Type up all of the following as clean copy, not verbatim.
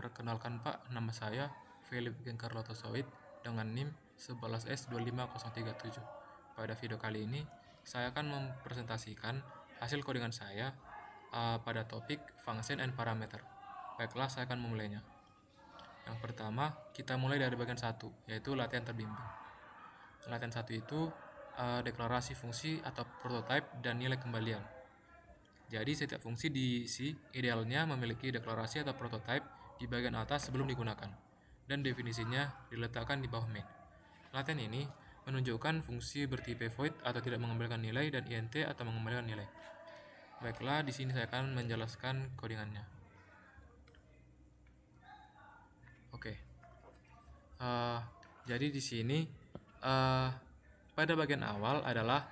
Perkenalkan Pak, nama saya Philip Giancarlo Soid dengan NIM 11S25037. Pada video kali ini, saya akan mempresentasikan hasil codingan saya pada topik Function and Parameter. Baiklah, saya akan memulainya. Yang pertama, kita mulai dari bagian 1, yaitu latihan terbimbing. Latihan 1 itu deklarasi fungsi atau prototype dan nilai kembalian. Jadi setiap fungsi diisi idealnya memiliki deklarasi atau prototype di bagian atas sebelum digunakan, dan definisinya diletakkan di bawah main. Latihan ini menunjukkan fungsi bertipe void atau tidak mengembalikan nilai dan int atau mengembalikan nilai. Baiklah, di sini saya akan menjelaskan codingannya. Oke. Jadi di sini pada bagian awal adalah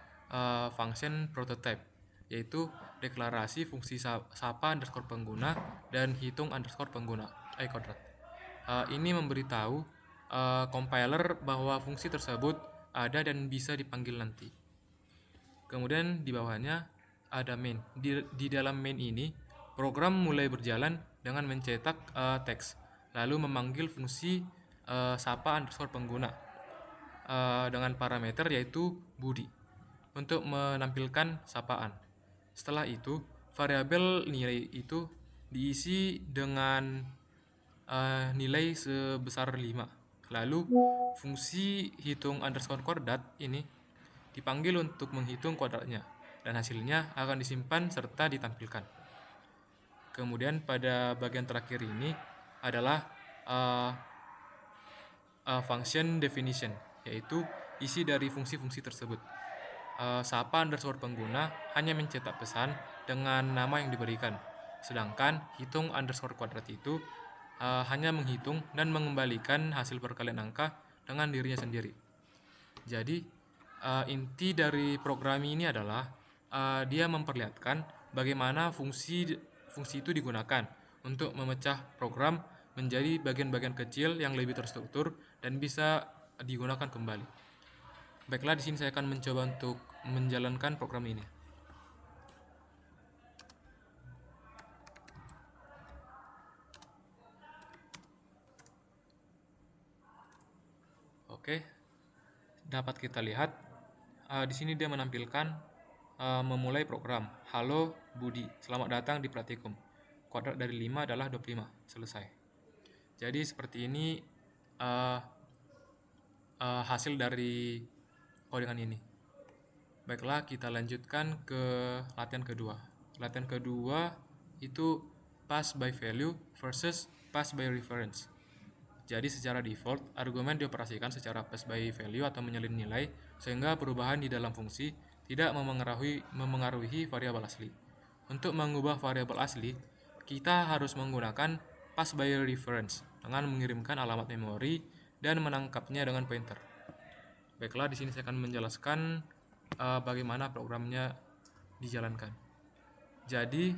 function prototype, yaitu deklarasi fungsi sapa underscore pengguna dan hitung underscore pengguna i kuadrat. Ini memberitahu compiler bahwa fungsi tersebut ada dan bisa dipanggil nanti. Kemudian di bawahnya ada main. Di dalam main ini program mulai berjalan dengan mencetak teks, lalu memanggil fungsi sapa underscore pengguna dengan parameter yaitu budi untuk menampilkan sapaan. Setelah itu, variabel nilai itu diisi dengan nilai sebesar 5. Lalu, fungsi hitung underscore kuadrat ini dipanggil untuk menghitung kuadratnya, dan hasilnya akan disimpan serta ditampilkan. Kemudian pada bagian terakhir ini adalah function definition, yaitu isi dari fungsi-fungsi tersebut. Sapa underscore pengguna hanya mencetak pesan dengan nama yang diberikan, sedangkan hitung underscore kuadrat itu hanya menghitung dan mengembalikan hasil perkalian angka dengan dirinya sendiri. Jadi inti dari program ini adalah dia memperlihatkan bagaimana fungsi itu digunakan untuk memecah program menjadi bagian-bagian kecil yang lebih terstruktur dan bisa digunakan kembali. Baiklah, di sini saya akan mencoba untuk menjalankan program ini. Oke, dapat kita lihat di sini dia menampilkan memulai program. Halo Budi, selamat datang di Praktikum. Kuadrat dari 5 adalah 25. Selesai. Jadi seperti ini hasil dari codingan ini. Baiklah, kita lanjutkan ke latihan kedua. Latihan kedua itu pass by value versus pass by reference. Jadi secara default, argumen dioperasikan secara pass by value atau menyalin nilai, sehingga perubahan di dalam fungsi tidak memengaruhi variabel asli. Untuk mengubah variabel asli, kita harus menggunakan pass by reference dengan mengirimkan alamat memori dan menangkapnya dengan pointer. Baiklah, di sini saya akan menjelaskan bagaimana programnya dijalankan. Jadi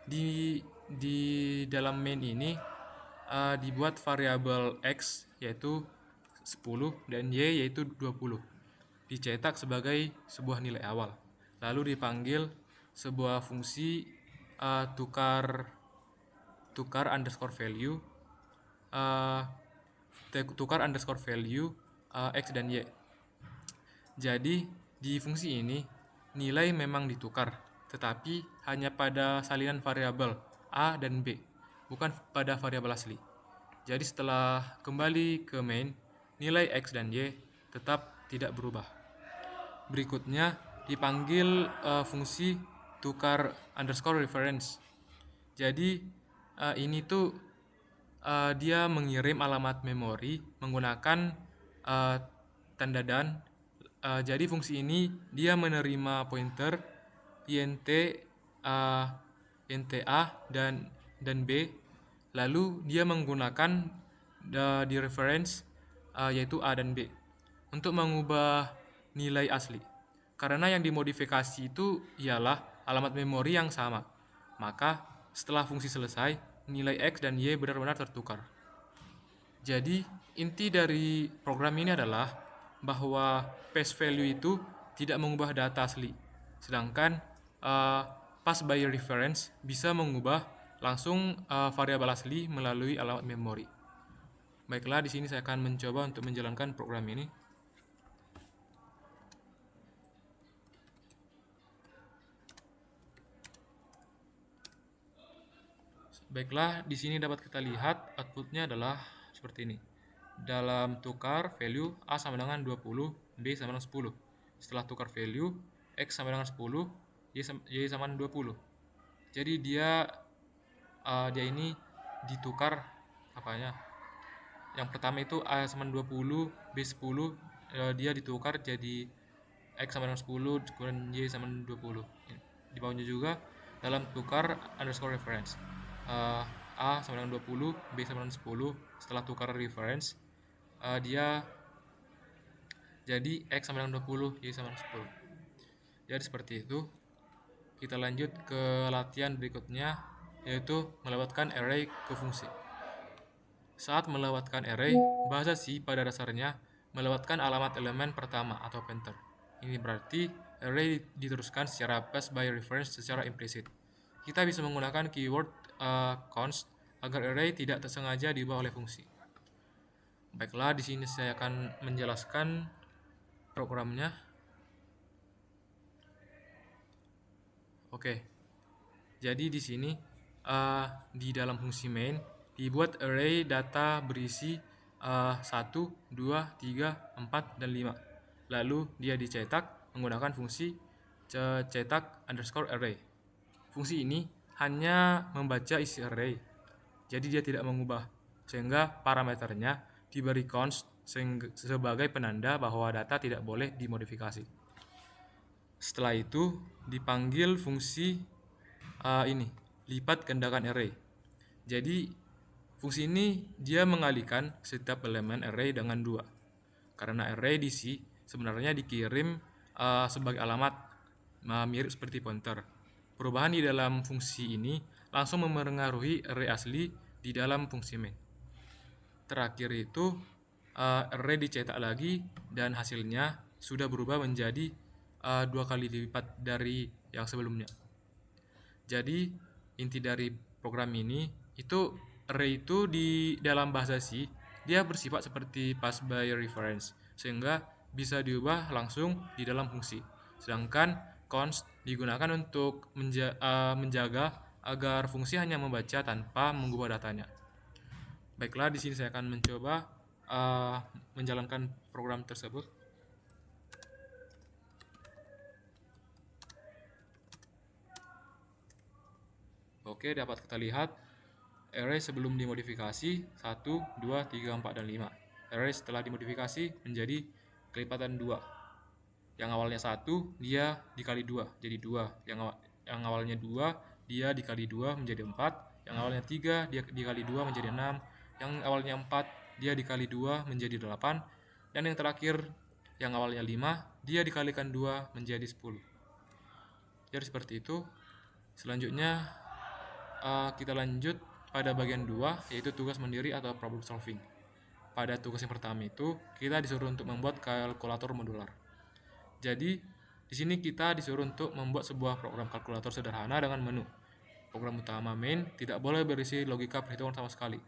di dalam main ini dibuat variabel x yaitu 10 dan y yaitu 20. Dicetak sebagai sebuah nilai awal. Lalu dipanggil sebuah fungsi tukar underscore value x dan y. Jadi di fungsi ini nilai memang ditukar, tetapi hanya pada salinan variabel a dan b, bukan pada variabel asli. Jadi setelah kembali ke main, nilai x dan y tetap tidak berubah. Berikutnya dipanggil fungsi tukar underscore reference. Jadi ini tuh dia mengirim alamat memori menggunakan tanda dan. Jadi fungsi ini dia menerima pointer int a dan b, lalu dia menggunakan di reference yaitu a dan b untuk mengubah nilai asli. Karena yang dimodifikasi itu ialah alamat memori yang sama, maka setelah fungsi selesai, nilai x dan y benar-benar tertukar. Jadi inti dari program ini adalah bahwa pass value itu tidak mengubah data asli, sedangkan pass by reference bisa mengubah langsung variabel asli melalui alamat memori. Baiklah, di sini saya akan mencoba untuk menjalankan program ini. Baiklah, di sini dapat kita lihat outputnya adalah seperti ini. Dalam tukar value A sama dengan 20, B sama dengan 10. Setelah tukar value, X sama dengan 10, Y sama dengan 20. Jadi dia ini ditukar apanya? Yang pertama itu A sama dengan 20, B 10, dia ditukar jadi X sama dengan 10, kemudian Y sama dengan 20. Di bawahnya juga dalam tukar underscore reference. A sama dengan 20, B sama dengan 10. Setelah tukar reference, dia jadi X sama dengan 20, Y sama dengan 10. Jadi seperti itu. Kita lanjut ke latihan berikutnya, yaitu melewatkan array ke fungsi. Saat melewatkan array, bahasa C pada dasarnya melewatkan alamat elemen pertama atau pointer. Ini berarti array diteruskan secara pass by reference secara implisit. Kita bisa menggunakan keyword const agar array tidak tersengaja diubah oleh fungsi. Baiklah, di sini saya akan menjelaskan programnya. Oke. Jadi di sini di dalam fungsi main dibuat array data berisi 1, 2, 3, 4, dan 5. Lalu dia dicetak menggunakan fungsi cetak underscore array. Fungsi ini hanya membaca isi array, jadi dia tidak mengubah, sehingga parameternya diberi const sebagai penanda bahwa data tidak boleh dimodifikasi. Setelah itu dipanggil fungsi ini lipat gandakan array. Jadi fungsi ini dia mengalihkan setiap elemen array dengan 2. Karena array di C sebenarnya dikirim sebagai alamat mirip seperti pointer. Perubahan di dalam fungsi ini langsung mempengaruhi array asli di dalam fungsi main. Terakhir itu array dicetak lagi dan hasilnya sudah berubah menjadi 2 kali lipat dari yang sebelumnya. Jadi inti dari program ini itu array itu di dalam bahasa C dia bersifat seperti pass by reference, sehingga bisa diubah langsung di dalam fungsi. Sedangkan const digunakan untuk menjaga agar fungsi hanya membaca tanpa mengubah datanya. Baiklah, di sini saya akan mencoba menjalankan program tersebut. Oke, dapat kita lihat array sebelum dimodifikasi 1, 2, 3, 4, dan 5. Array setelah dimodifikasi menjadi kelipatan 2. Yang awalnya 1 dia dikali 2 jadi 2. Yang awalnya 2 dia dikali 2 menjadi 4. Yang awalnya 3 dia dikali 2 menjadi 6. Yang awalnya 4 dia dikali 2 menjadi 8. Dan yang terakhir yang awalnya 5 dia dikalikan 2 menjadi 10. Jadi seperti itu. Selanjutnya kita lanjut pada bagian 2, yaitu tugas mandiri atau problem solving. Pada tugas yang pertama itu kita disuruh untuk membuat kalkulator modular. Jadi di sini kita disuruh untuk membuat sebuah program kalkulator sederhana dengan menu. Program utama main tidak boleh berisi logika perhitungan sama sekali.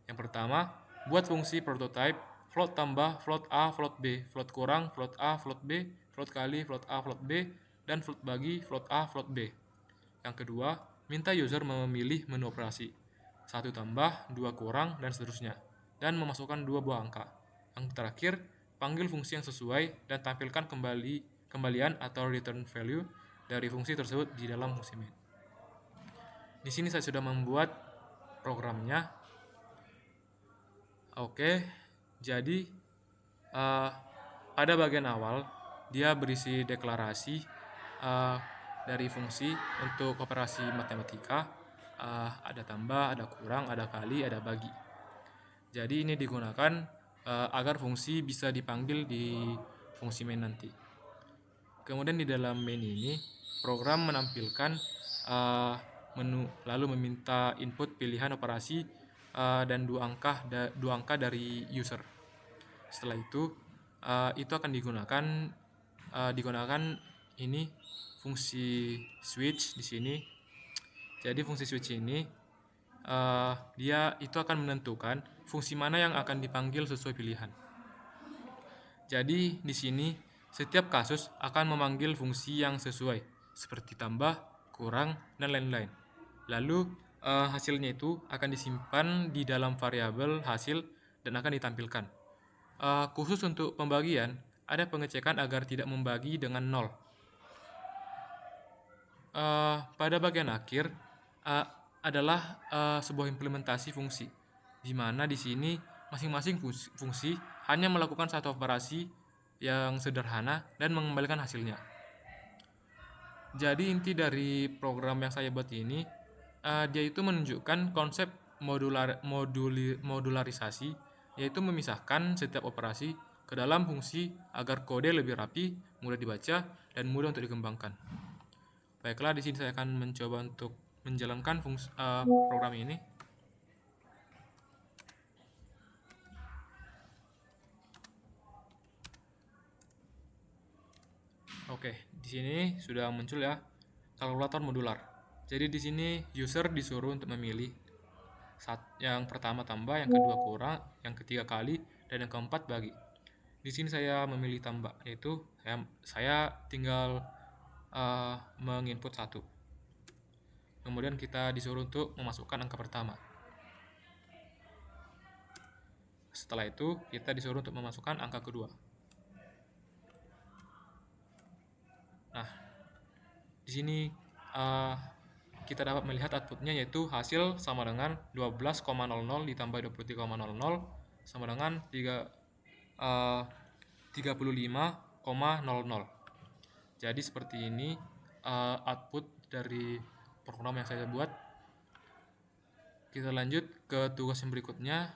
Yang pertama, buat fungsi prototype float tambah float A float B, float kurang float A float B, float kali float A float B, dan float bagi float A float B. Yang kedua, minta user memilih menu operasi 1 tambah, 2 kurang, dan seterusnya, dan memasukkan 2 buah angka. Yang terakhir, panggil fungsi yang sesuai dan tampilkan kembalian atau return value dari fungsi tersebut di dalam fungsi main. Di sini saya sudah membuat programnya. Oke, jadi pada bagian awal dia berisi deklarasi dari fungsi untuk operasi matematika, ada tambah, ada kurang, ada kali, ada bagi. Jadi ini digunakan agar fungsi bisa dipanggil di fungsi main nanti. Kemudian di dalam main ini program menampilkan menu, lalu meminta input pilihan operasi dan 2 angka dari user. Setelah itu akan digunakan ini fungsi switch di sini. Jadi fungsi switch ini dia itu akan menentukan fungsi mana yang akan dipanggil sesuai pilihan. Jadi di sini setiap kasus akan memanggil fungsi yang sesuai, seperti tambah, kurang, dan lain-lain. Lalu hasilnya itu akan disimpan di dalam variabel hasil dan akan ditampilkan. Khusus untuk pembagian, ada pengecekan agar tidak membagi dengan 0. Pada bagian akhir adalah sebuah implementasi fungsi, di mana di sini masing-masing fungsi hanya melakukan satu operasi yang sederhana dan mengembalikan hasilnya. Jadi inti dari program yang saya buat ini, dia itu menunjukkan konsep modularisasi, yaitu memisahkan setiap operasi ke dalam fungsi agar kode lebih rapi, mudah dibaca, dan mudah untuk dikembangkan. Baiklah, di sini saya akan mencoba untuk menjalankan program ini. Oke, di sini sudah muncul ya kalkulator modular. Jadi di sini user disuruh untuk memilih yang pertama tambah, yang kedua kurang, yang ketiga kali, dan yang keempat bagi. Di sini saya memilih tambah, yaitu saya tinggal menginput 1. Kemudian kita disuruh untuk memasukkan angka pertama. Setelah itu kita disuruh untuk memasukkan angka kedua. Nah, di sini kita dapat melihat outputnya, yaitu hasil sama dengan 12,00 ditambah 23,00 sama dengan 35,00. Jadi seperti ini output dari program yang saya buat. Kita lanjut ke tugas yang berikutnya,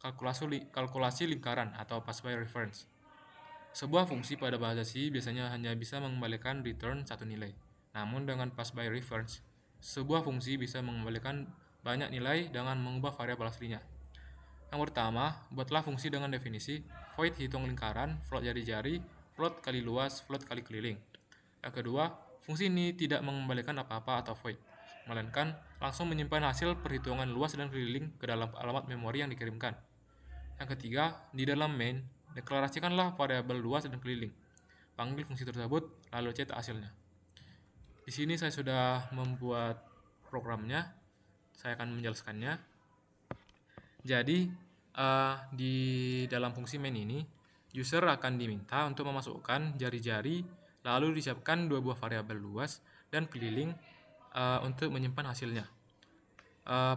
kalkulasi lingkaran atau pass by reference. Sebuah fungsi pada bahasa C biasanya hanya bisa mengembalikan return satu nilai. Namun dengan pass by reference, sebuah fungsi bisa mengembalikan banyak nilai dengan mengubah variabel aslinya. Yang pertama, buatlah fungsi dengan definisi void hitung lingkaran, float jari-jari, float kali luas, float kali keliling. Yang kedua, fungsi ini tidak mengembalikan apa-apa atau void, melainkan langsung menyimpan hasil perhitungan luas dan keliling ke dalam alamat memori yang dikirimkan. Yang ketiga, di dalam main, deklarasikanlah variabel luas dan keliling. Panggil fungsi tersebut, lalu cetak hasilnya. Di sini saya sudah membuat programnya. Saya akan menjelaskannya. Jadi, di dalam fungsi main ini, user akan diminta untuk memasukkan jari-jari, lalu disiapkan 2 buah variabel luas dan keliling untuk menyimpan hasilnya.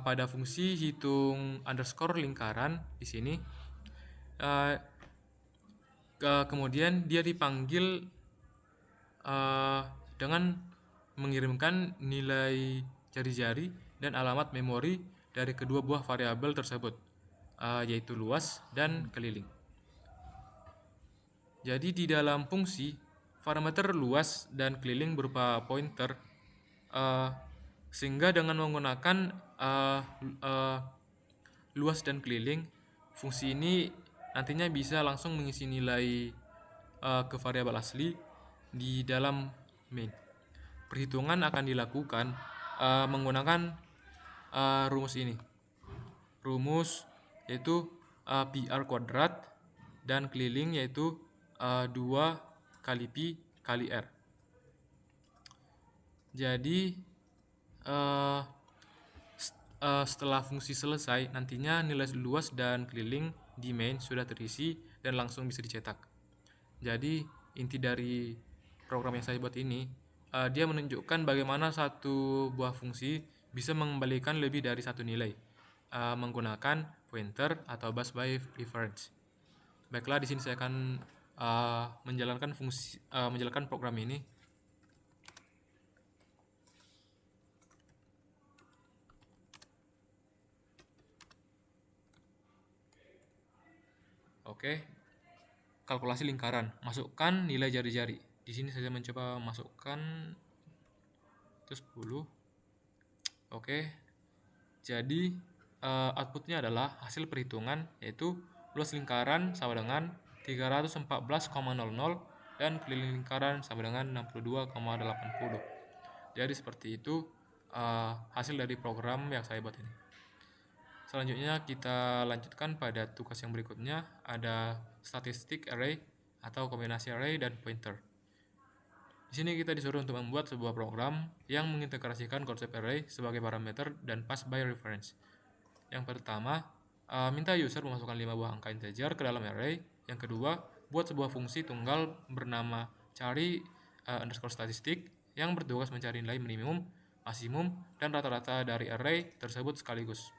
Pada fungsi hitung underscore lingkaran di sini, kemudian dia dipanggil dengan mengirimkan nilai jari-jari dan alamat memori dari kedua buah variabel tersebut, yaitu luas dan keliling. Jadi di dalam fungsi, parameter luas dan keliling berupa pointer, sehingga dengan menggunakan luas dan keliling, fungsi ini nantinya bisa langsung mengisi nilai ke variabel asli di dalam main. Perhitungan akan dilakukan menggunakan rumus ini. Rumus yaitu PR kuadrat dan keliling yaitu 2 kali Pi kali R. Jadi setelah fungsi selesai, nantinya nilai luas dan keliling di main sudah terisi dan langsung bisa dicetak. Jadi inti dari program yang saya buat ini, dia menunjukkan bagaimana satu buah fungsi bisa mengembalikan lebih dari satu nilai menggunakan pointer atau pass by reference. Baiklah, di sini saya akan menjalankan program ini. Oke. Kalkulasi lingkaran, masukkan nilai jari-jari. Di sini saya mencoba masukkan itu 10. Oke. Jadi outputnya adalah hasil perhitungan, yaitu luas lingkaran sama dengan 314,00 dan keliling lingkaran sama dengan 62,80. Jadi seperti itu hasil dari program yang saya buat ini. Selanjutnya kita lanjutkan pada tugas yang berikutnya, ada statistic array atau kombinasi array dan pointer. Di sini kita disuruh untuk membuat sebuah program yang mengintegrasikan konsep array sebagai parameter dan pass by reference. Yang pertama, minta user memasukkan 5 buah angka integer ke dalam array. Yang kedua, buat sebuah fungsi tunggal bernama cari underscore statistik yang bertugas mencari nilai minimum, maksimum, dan rata-rata dari array tersebut sekaligus.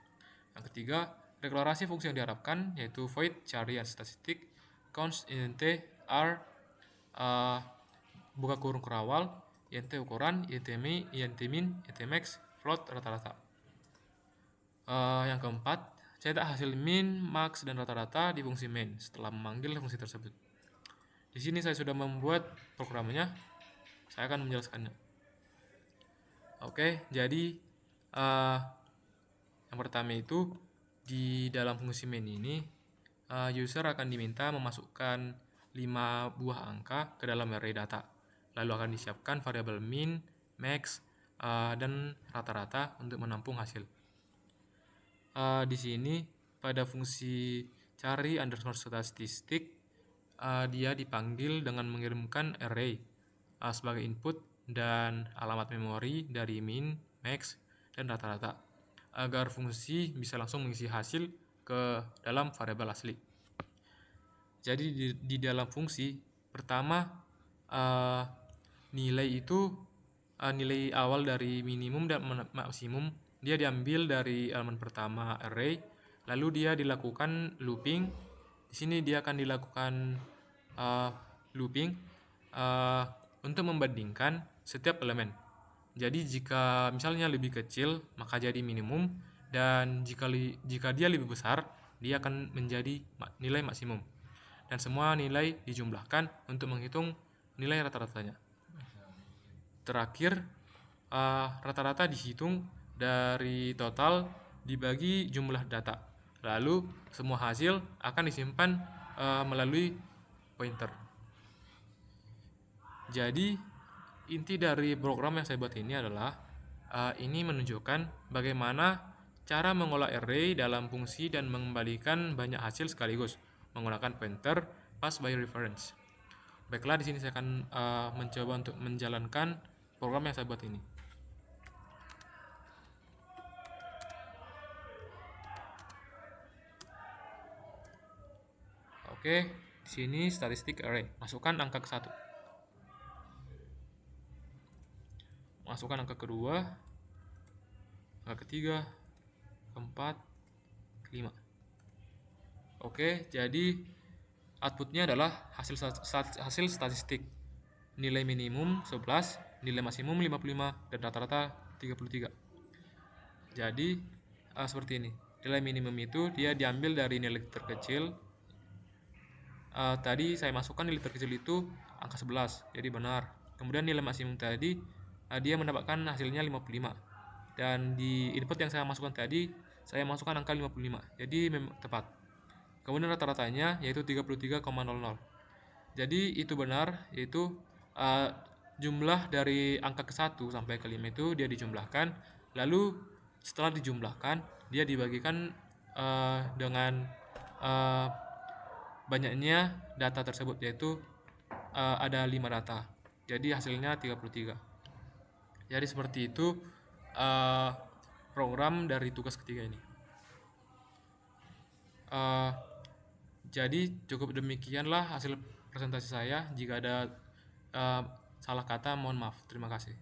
Yang ketiga, deklarasi fungsi yang diharapkan yaitu void cari statistik, const int r, buka kurung kerawal, int ukuran, int min, int max, float rata-rata. Yang keempat, cetak hasil min, max, dan rata-rata di fungsi main setelah memanggil fungsi tersebut. Di sini saya sudah membuat programnya, saya akan menjelaskannya. Oke, jadi yang pertama itu di dalam fungsi main ini user akan diminta memasukkan 5 buah angka ke dalam array data. Lalu akan disiapkan variabel min, max, dan rata-rata untuk menampung hasil. Di sini pada fungsi cari underscore statistik dia dipanggil dengan mengirimkan array sebagai input dan alamat memori dari min, max, dan rata-rata agar fungsi bisa langsung mengisi hasil ke dalam variabel asli. Jadi di dalam fungsi pertama nilai itu nilai awal dari minimum dan maksimum dia diambil dari elemen pertama array, lalu dia dilakukan looping. Di sini dia akan dilakukan looping untuk membandingkan setiap elemen. Jadi jika misalnya lebih kecil maka jadi minimum, dan jika dia lebih besar dia akan menjadi nilai maksimum. Dan semua nilai dijumlahkan untuk menghitung nilai rata-ratanya. Terakhir, rata-rata dihitung dari total dibagi jumlah data. Lalu semua hasil akan disimpan melalui pointer. Jadi inti dari program yang saya buat ini adalah ini menunjukkan bagaimana cara mengolah array dalam fungsi dan mengembalikan banyak hasil sekaligus menggunakan pointer pass by reference. Baiklah, di sini saya akan mencoba untuk menjalankan program yang saya buat ini. Oke, di sini statistik array. Masukkan angka ke 1. Masukkan angka kedua, angka ketiga, keempat, kelima. Oke, jadi outputnya adalah hasil statistik. Nilai minimum 11, nilai maksimum 55, dan rata-rata 33. Jadi seperti ini. Nilai minimum itu dia diambil dari nilai terkecil. Tadi saya masukkan nilai terkecil itu angka 11, jadi benar. Kemudian nilai maksimum tadi dia mendapatkan hasilnya 55. Dan di input yang saya masukkan tadi saya masukkan angka 55, jadi memang tepat. Kemudian rata-ratanya yaitu 33,00. Jadi itu benar, yaitu jumlah dari angka ke-1 sampai ke-5 itu dia dijumlahkan. Lalu setelah dijumlahkan dia dibagikan dengan banyaknya data tersebut, yaitu ada 5 data. Jadi hasilnya 33. Jadi seperti itu program dari tugas ketiga ini. Jadi cukup demikianlah hasil presentasi saya. Jika ada salah kata mohon maaf. Terima kasih.